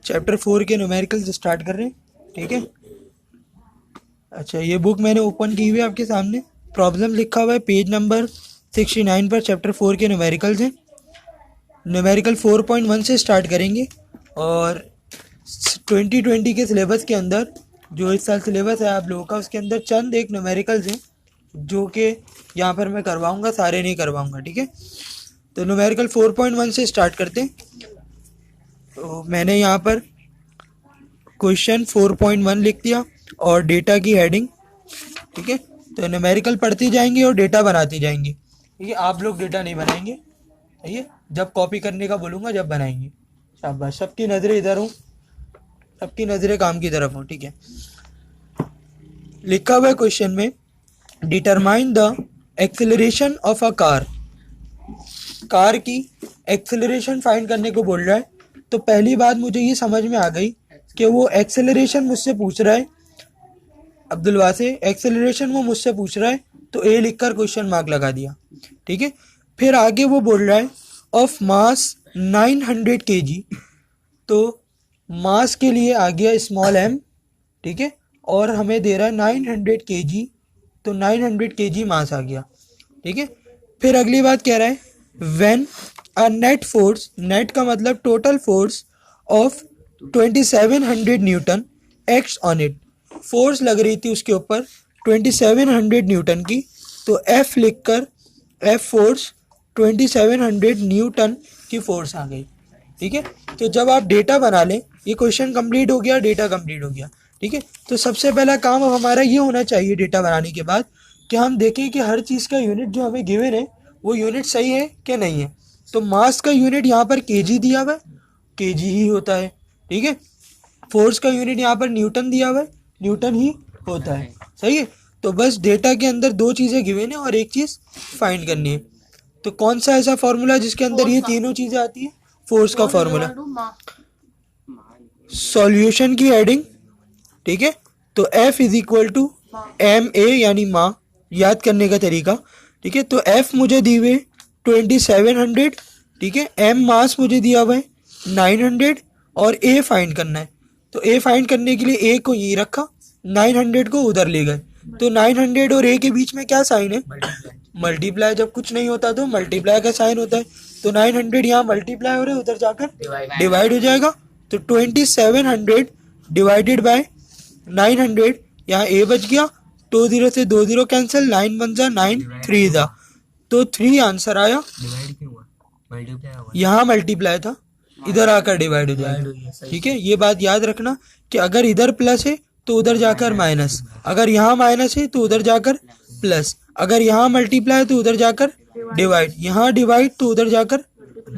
Chapter 4 के numerical से start कर रहे हैं, ठीक है। अच्छा, ये बुक मैंने ओपन की हुई है आपके सामने, प्रॉब्लम लिखा हुआ है पेज नंबर 69 पर। चैप्टर 4 के न्यूमेरिकल्स हैं। न्यूमेरिकल 4.1 से स्टार्ट करेंगे और 2020 के सिलेबस के अंदर जो इस साल सिलेबस है आप लोगों का, उसके अंदर चंद एक न्यूमेरिकल्स हैं जो कि यहाँ पर मैं करवाऊँगा, सारे नहीं करवाऊँगा, ठीक है। तो न्यूमेरिकल 4.1 से स्टार्ट करते हैं। तो मैंने यहाँ पर क्वेश्चन 4.1 लिख दिया और डेटा की हेडिंग, ठीक है। तो न्यूमेरिकल पढ़ते जाएंगे और डेटा बनाते जाएंगे, ठीक है। आप लोग डेटा नहीं बनाएंगे, सही है। जब कॉपी करने का बोलूँगा जब बनाएंगे। शाबाश, सबकी नज़रें इधर हों, सबकी नज़रें काम की तरफ हों, ठीक है। लिखा हुआ है क्वेश्चन में, determine the acceleration of a car. Car की एक्सेलरेशन फाइंड करने को बोल रहा है। तो पहली बात मुझे ये समझ में आ गई कि वो एक्सेलरेशन मुझसे पूछ रहा है, अब्दुल वासे एक्सेलरेशन वो मुझसे पूछ रहा है, तो ए लिखकर क्वेश्चन मार्क लगा दिया, ठीक है। फिर आगे वो बोल रहा है ऑफ मास 900 kg, तो मास के लिए आ गया स्मॉल m, ठीक है, और हमें दे रहा है 900 kg, तो 900 kg मास आ गया, ठीक है। फिर अगली बात कह रहा है when a net force, net का मतलब total force of 2700 Newton acts on it. Force लग रही थी उसके ऊपर 2700 न्यूटन की, तो F लिखकर F फोर्स 2700 न्यूटन की फोर्स आ गई, ठीक है। तो जब आप डेटा बना लें, ये क्वेश्चन कंप्लीट हो गया, डेटा कंप्लीट हो गया, ठीक है। तो सबसे पहला काम अब हमारा ये होना चाहिए डेटा बनाने के बाद कि हम देखें कि हर चीज़ का यूनिट जो हमें गिवन है वो यूनिट सही है कि नहीं है। तो मास का यूनिट यहाँ पर केजी दिया हुआ है, केजी ही होता है, ठीक है। फोर्स का यूनिट यहाँ पर न्यूटन दिया हुआ है, न्यूटन ही होता है, सही है। तो बस डेटा के अंदर दो चीज़ें गिवन है और एक चीज़ फाइंड करनी है। तो कौन सा ऐसा फॉर्मूला जिसके अंदर ये तीनों चीज़ें आती है? फोर्स का फॉर्मूला, सॉल्यूशन की हेडिंग, ठीक है। तो F is equal to M A यानी माँ, याद करने का तरीका, ठीक है। तो F मुझे दी हुए 2700, ठीक है। M मास मुझे दिया हुआ है 900 और A फाइंड करना है। तो A फाइंड करने के लिए A को ये रखा, 900 को उधर ले गए। तो 900 और A के बीच में क्या साइन है? मल्टीप्लाई। जब कुछ नहीं होता तो मल्टीप्लाई का साइन होता है। तो 900 यहाँ मल्टीप्लाई हो रहा है, उधर जाकर डिवाइड हो जाएगा। तो 2700 डिवाइडेड बाय 900, यहाँ A बच गया, 2 0 से 2 0 कैंसिल, 9 1 जा 9 3 जा, तो 3 आंसर आया। यहाँ मल्टीप्लाई था, इधर आकर डिवाइड हो जाएगा, ठीक है। ये बात याद रखना कि अगर इधर प्लस है तो उधर जाकर माइनस, अगर यहाँ माइनस है तो उधर जाकर प्लस, अगर यहाँ मल्टीप्लाई तो उधर जाकर डिवाइड, यहाँ डिवाइड तो उधर जाकर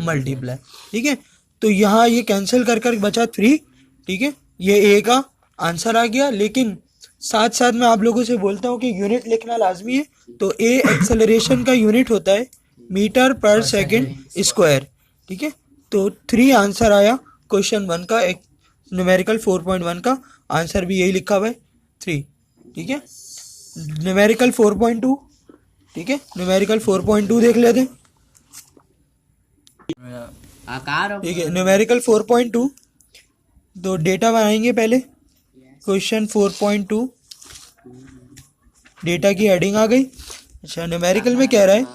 मल्टीप्लाई, ठीक है। तो यहाँ ये कैंसिल कर कर बचा 3, ठीक है। ये ए का आंसर आ गया। लेकिन साथ साथ मैं आप लोगों से बोलता हूँ कि यूनिट लिखना लाजमी है। तो ए एक्सेलरेशन का यूनिट होता है मीटर पर सेकंड स्क्वायर, ठीक है। तो 3 आंसर आया क्वेश्चन 1 का, एक न्यूमेरिकल 4.1 का आंसर भी यही लिखा हुआ है 3, ठीक है। न्यूमेरिकल 4.2, ठीक है। न्यूमेरिकल 4.2 देख लेते हैं, ठीक है। न्यूमेरिकल 4.2, तो डेटा बनाएंगे पहले। क्वेश्चन 4.2, डेटा की हेडिंग आ गई। अच्छा, न्यूमेरिकल में कह रहा है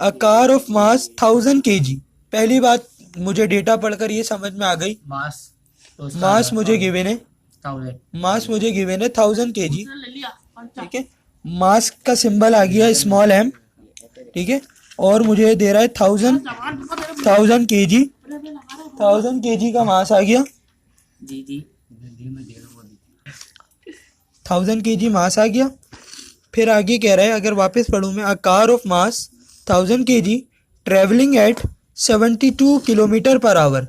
a car of mass 1000 kg। पहली बात मुझे डेटा पढ़कर ये समझ में आ गई, मास मुझे गिवन है, मास मुझे गिवन है 1000 kg, ठीक है। मास का सिंबल आ गया स्मॉल m, ठीक है। और मुझे दे रहा है 1000 kg, 1000 kg का मास आ गया, 1000 kg मास आ गया। फिर आगे कह रहा है, अगर वापस पढ़ूँ मैं, अ car of mass 1000 kg travelling at 72 kilometre per our.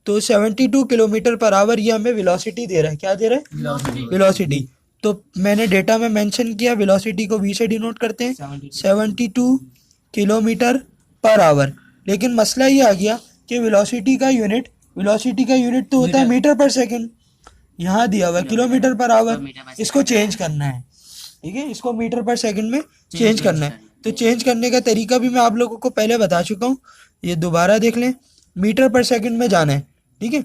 तो 72 किलोमीटर पर आवर ये हमें वेलोसिटी दे रहा है। क्या दे रहा है? वेलोसिटी। तो मैंने डेटा में मेंशन किया, वेलोसिटी को v से डिनोट करते हैं, 72 किलोमीटर पर आवर। लेकिन मसला ये आ गया कि वेलोसिटी का यूनिट तो होता है मीटर पर सेकंड, यहाँ दिया हुआ किलोमीटर पर आवर, इसको चेंज करना है, ठीक है। इसको मीटर पर सेकंड में चेंज करना है। तो चेंज करने का तरीका भी मैं आप लोगों को पहले बता चुका हूँ, ये दोबारा देख लें। मीटर पर सेकंड में जाना है, ठीक है।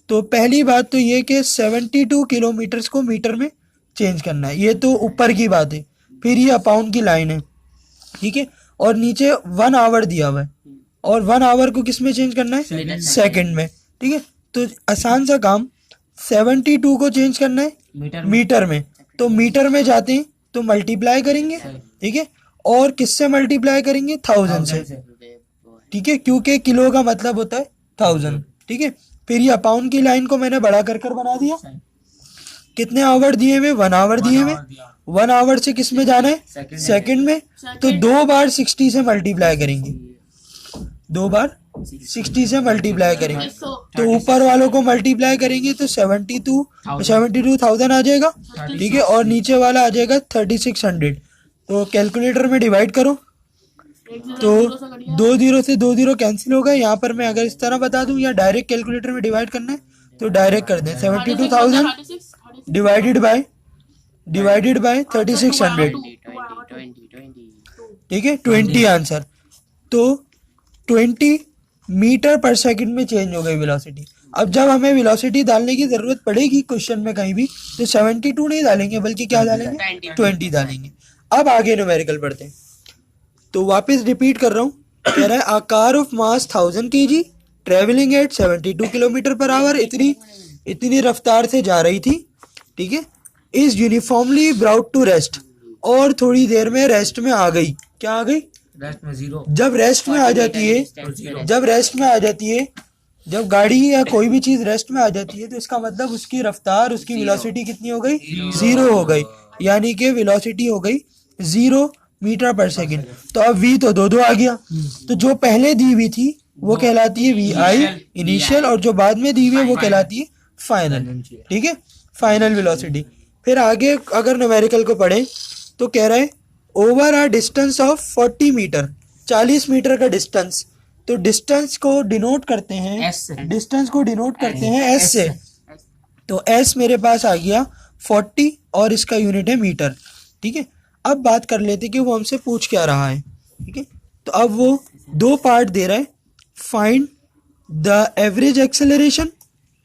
तो पहली बात तो ये कि 72 किलोमीटर्स को मीटर में चेंज करना है, ये तो ऊपर की बात है। फिर ये अपाउंड की लाइन है, ठीक है। और नीचे 1 आवर दिया हुआ है, और 1 आवर को किस में चेंज करना है, सेकंड में, ठीक है। तो आसान सा काम, 72 को चेंज करना है मीटर में, तो मीटर में जाते हैं तो मल्टीप्लाई करेंगे, ठीक है। और किससे मल्टीप्लाई करेंगे, 1000 से, ठीक है, क्योंकि किलो का मतलब होता है 1000, ठीक है। फिर ये अपाउंड की लाइन को मैंने बड़ा कर बना दिया। कितने आवर दिए हुए, 1 आवर दिए हुए। 1 आवर से किस में जाना है, सेकंड में। तो 2 बार 60 से मल्टीप्लाई करेंगे, 2 बार 60 से मल्टीप्लाई करेंगे। तो ऊपर वालों को मल्टीप्लाई करेंगे तो 72,000 आ जाएगा, ठीक है। और नीचे वाला आ जाएगा 3600। तो कैलकुलेटर में डिवाइड करो, तो 2 जीरो से 2 जीरो कैंसिल होगा। यहाँ पर मैं अगर इस तरह बता दूं या डायरेक्ट कैलकुलेटर में डिवाइड करना है तो डायरेक्ट कर दें। 72,000 डिवाइडेड बाय 3600, ठीक है, 20 आंसर। तो 20 मीटर पर सेकंड में चेंज हो गई वेलोसिटी। अब जब हमें वेलोसिटी डालने की जरूरत पड़ेगी क्वेश्चन में कहीं भी, तो 72 नहीं डालेंगे बल्कि क्या डालेंगे, 20 डालेंगे। अब आगे न्यूमेरिकल पढ़ते हैं। तो वापस रिपीट कर रहा हूँ, कह रहा है a car of mass 1000 kg travelling at 72 kilometre per hour, इतनी रफ्तार से जा रही थी, ठीक है। Is uniformly brought to rest, और थोड़ी देर में रेस्ट में आ गई। क्या आ गई, रेस्ट में जीरो। जब रेस्ट में आ जाती है, जब गाड़ी या कोई भी चीज रेस्ट में आ जाती है तो इसका मतलब उसकी रफ्तार, उसकी वेलोसिटी कितनी हो गई, 0 हो गई। यानी कि वेलोसिटी हो गई 0 मीटर पर सेकंड। तो अब v तो 2 आ गया, तो जो पहले दी हुई थी वो कहलाती है vi इनिशियल, और जो बाद में दी हुई है वो कहलाती है फाइनल, ठीक है, फाइनल वेलोसिटी। फिर आगे अगर न्यूमेरिकल को पढ़े तो कह रहा है over a distance of 40 metre, 40 metre का डिस्टेंस। तो डिस्टेंस को डिनोट करते हैं एस से। तो एस मेरे पास आ गया 40 और इसका यूनिट है मीटर, ठीक है। अब बात कर लेते कि वो हमसे पूछ क्या रहा है, ठीक है। तो अब वो 2 पार्ट दे रहा है, फाइंड द एवरेज एक्सेलरेशन,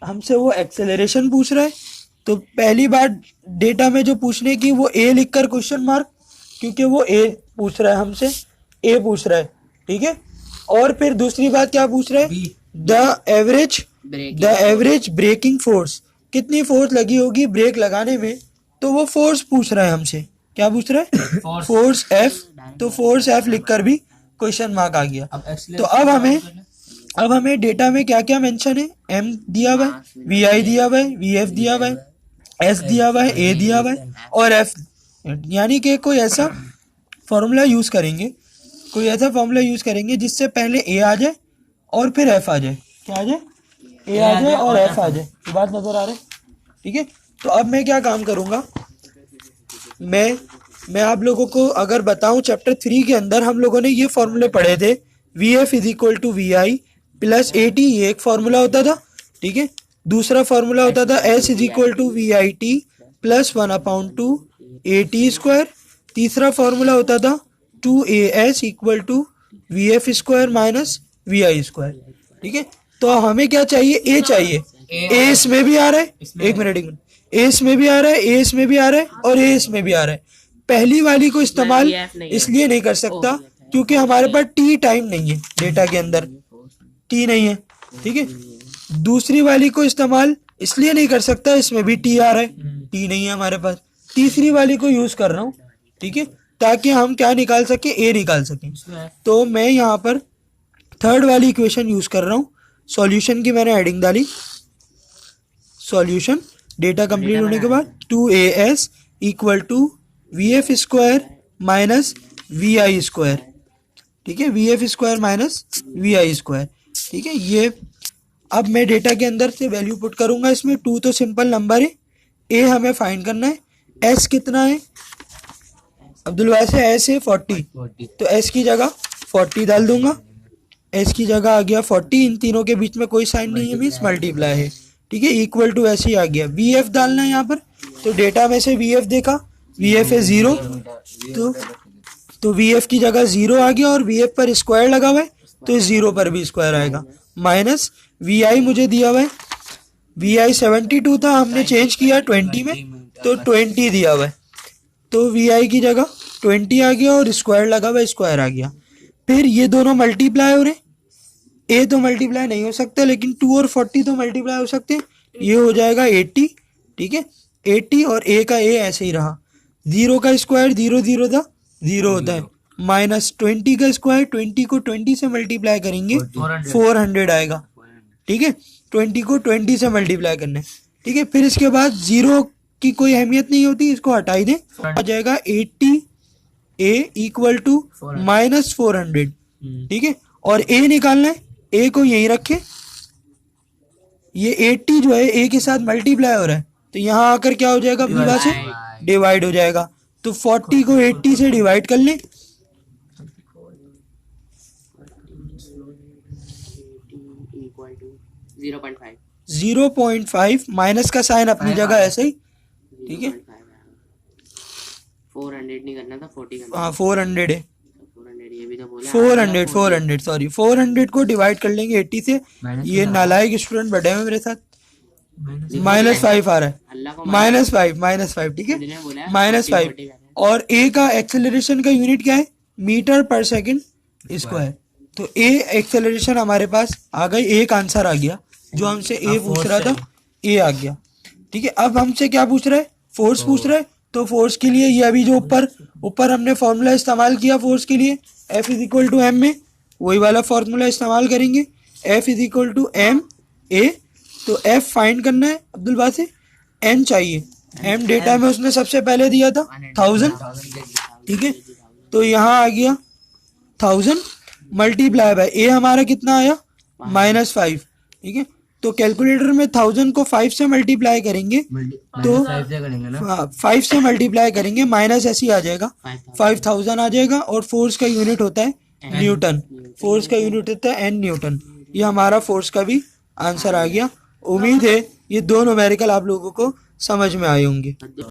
हमसे वो एक्सेलरेशन पूछ रहा है। तो पहली बात डेटा में जो पूछने की वो ए लिखकर क्वेश्चन मार्क, क्योंकि वो ए पूछ रहा है हमसे, ए पूछ रहा है, ठीक है। और फिर दूसरी बात क्या पूछ रहा है, द एवरेज ब्रेकिंग फोर्स, कितनी फोर्स लगी होगी ब्रेक लगाने में। तो वो फोर्स पूछ रहा है हमसे, क्या पूछ रहा है, फोर्स एफ। तो फोर्स एफ लिखकर भी क्वेश्चन मार्क आ गया। तो अब हमें डेटा में क्या क्या मेंशन है, एम दिया हुआ है, वी आई दिया हुआ है, वी एफ दिया हुआ है, एस दिया हुआ है, ए दिया हुआ है और एफ। यानी कि कोई ऐसा फॉर्मूला यूज करेंगे जिससे पहले ए आ जाए और फिर एफ आ जाए। क्या आ जाए, ए आ जाए और एफ आ जाए। ये बात नजर आ रहा है, ठीक है। तो अब मैं क्या काम करूंगा, मैं आप लोगों को अगर बताऊं, चैप्टर 3 के अंदर हम लोगों ने ये फॉर्मूले पढ़े थे, V F is equal to V I plus A T, ये एक फॉर्मूला होता था, ठीक है। दूसरा फॉर्मूला होता था S is equal to V I T plus 1/2 A T square. तीसरा फॉर्मूला होता था 2as equal to V F square minus V I square, ठीक है। तो हमें क्या चाहिए, ए चाहिए। ए इसमें भी आ रहा है, एक मिनट, ए इसमें भी आ रहा है, ए इसमें भी आ रहा है और ए इसमें भी आ रहा है। पहली वाली को इस्तेमाल इसलिए नहीं कर सकता क्योंकि हमारे पास टी टाइम नहीं है, डेटा के अंदर टी नहीं है, ठीक है। दूसरी वाली को इस्तेमाल इसलिए नहीं कर सकता, इसमें भी टी आ रहा है, टी नहीं है हमारे पास। तीसरी वाली को यूज कर रहा हूँ, ठीक है, ताकि हम क्या निकाल सके, ए निकाल सकें। तो मैं यहाँ पर थर्ड वाली इक्वेशन यूज कर रहा हूँ। सॉल्यूशन की मैंने हेडिंग डाली, सॉल्यूशन, डेटा कंप्लीट होने के बाद 2as equal to V F square minus V I square, ठीक है, V F square minus V I square, ठीक है। ये अब मैं डेटा के अंदर से वैल्यू पुट करूंगा इसमें। 2 तो सिंपल नंबर है, ए हमें फाइंड करना है, एस कितना है अब्दुल वासे, एस है 40, तो एस की जगह 40 डाल दूंगा, एस की जगह आ गया 40, इन तीनों के बीच में कोई साइन नहीं है, मीन्स मल्टीप्लाई है, ठीक है, इक्वल टू ऐसे ही आ गया। वी एफ डालना है यहाँ पर, तो डेटा में से वी एफ देखा, वी एफ है 0, तो वी एफ की जगह 0 आ गया और वी एफ पर स्क्वायर लगा हुआ है तो 0 पर भी स्क्वायर आएगा, माइनस वी आई मुझे दिया हुआ है VI 72 था, हमने चेंज किया 20 में, तो 20 दिया हुआ है, तो VI की जगह 20 आ गया और स्क्वायर लगा हुआ, स्क्वायर आ गया। फिर ये दोनों मल्टीप्लाई हो रहे, ए तो मल्टीप्लाई नहीं हो सकता, लेकिन 2 और 40 तो मल्टीप्लाई हो सकते हैं। ये हो जाएगा 80, ठीक है, 80 और ए का ए ऐसे ही रहा। 0 का स्क्वायर 0 0 था, 0 होता है, माइनस 20 का स्क्वायर, 20 को 20 से मल्टीप्लाई करेंगे 400 आएगा, ठीक है, 20 को 20 से मल्टीप्लाई करना है, ठीक है। फिर इसके बाद 0 की कोई अहमियत नहीं होती, इसको हटा ही दें, आ जाएगा 80 ए इक्वल टू माइनस 400, ठीक है। और ए निकालना है, ए को यहीं रखे, ये 80 जो है ए के साथ मल्टीप्लाई हो रहा है, तो यहाँ आकर क्या हो जाएगा, अपनी बात से डिवाइड हो जाएगा। तो 40 को 80 से डिवाइड कर लें, 0.5, माइनस का साइन अपनी जगह ऐसे ही, ठीक है। 400 नहीं करना था, 40 करना। हाँ 400 है, 400 ये भी तो बोला। 400 सॉरी, 400 को डिवाइड कर लेंगे 80 से। ये नालायक स्टूडेंट बैठे हुए मेरे साथ, -5 आ रहा है, -5, ठीक है, -5। और ए का एक्सेलरेशन का यूनिट क्या है, मीटर पर सेकंड स्क्वायर। तो ए एक्सेलरेशन हमारे पास आ गई, एक आंसर आ गया, जो हमसे ए पूछ रहा था, ए आ गया, ठीक है। अब हमसे क्या पूछ रहा है, फोर्स पूछ रहा है। तो फोर्स के लिए ये अभी जो ऊपर हमने फॉर्मूला इस्तेमाल किया फोर्स के लिए, F = m में, वही वाला फॉर्मूला इस्तेमाल करेंगे, F = m a। तो F फाइंड करना है अब्दुल बासित, n चाहिए, m डेटा में उसने सबसे पहले दिया था 1000, ठीक है। तो यहाँ आ गया 1000 मल्टीप्लाई बाय ए, हमारा कितना आया, -5, ठीक है। तो कैलकुलेटर में 1000 को 5 से मल्टीप्लाई करेंगे, तो 5 से मल्टीप्लाई करेंगे, माइनस ऐसे ही आ जाएगा, 5000 आ जाएगा। और फोर्स का यूनिट होता है न्यूटन, फोर्स का यूनिट होता है n न्यूटन। ये हमारा फोर्स का भी आंसर आ गया। उम्मीद है ये दो न्यूमेरिकल आप लोगों को समझ में आए होंगे।